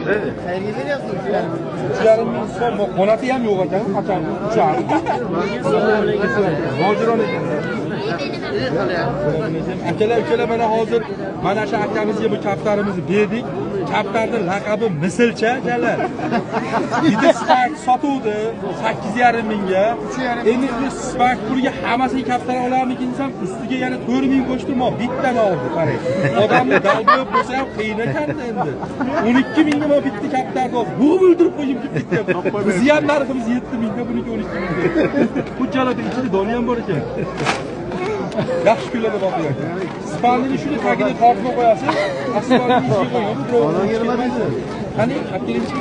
Qayerga beryapsiz ularni? 3,5 ming so'm. Qonati ham yo'q ekan, qachon 3,5. Hozirona ekan. Akalar mana hozir mana shu akamizga bu kaptarimizni berdik. Kaptarning laqabi misilcha jalar. Bitta spark sotuvdi 8,5 mingga. Endi bu spark pulga hammasiga kaptar olarmikin desam, ustiga yana 4 ming qo'shtirmoq bittani oldi, qarang. Odamni dalbob bo'lsa ham qiyin ekan endi. 12 mingga men bitta kaptarni oldim. Bu o'ldirib qo'yib bitta. Bizi ham narximiz 7 mingga, buniki 12 mingga. Hujjatlarda ichida doni ham bor ekan. Yaxshi kunlarda boqing. Spalni shuni tagiga tortib qo'yasiz. Asfaltni ichiga qo'yib, birovga qani, kaptirinchi.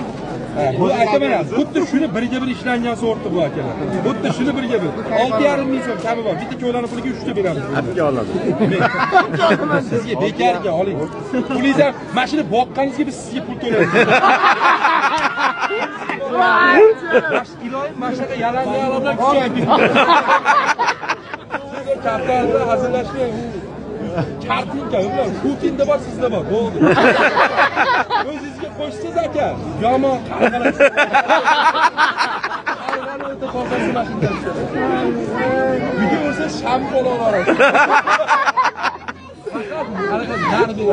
Bu aytaman, xuddi shuni birga bir ishlangan sorti bu akalar. Xuddi shuni birga bir. 6,5 ming so'm kabi bor. Bitta ko'lani puliga 3 ta beramiz. Apga oladi. Sizga bekarga oling. Pulingiz ham mashina boqqaningizga biz sizga pul to'laymiz. Iloyim mashinaga yalandan kuchaydi. Kaptarda hazırlaşmaya kartinka ular Putinda bor, sizda bor. Bo'ldi. O'zingizga qo'shsangiz aka, yomon qarg'alar. Qarg'ani o'ta qolsa mashinada. Uyga o'sa shampon olasiz. Faqat harakat nardi.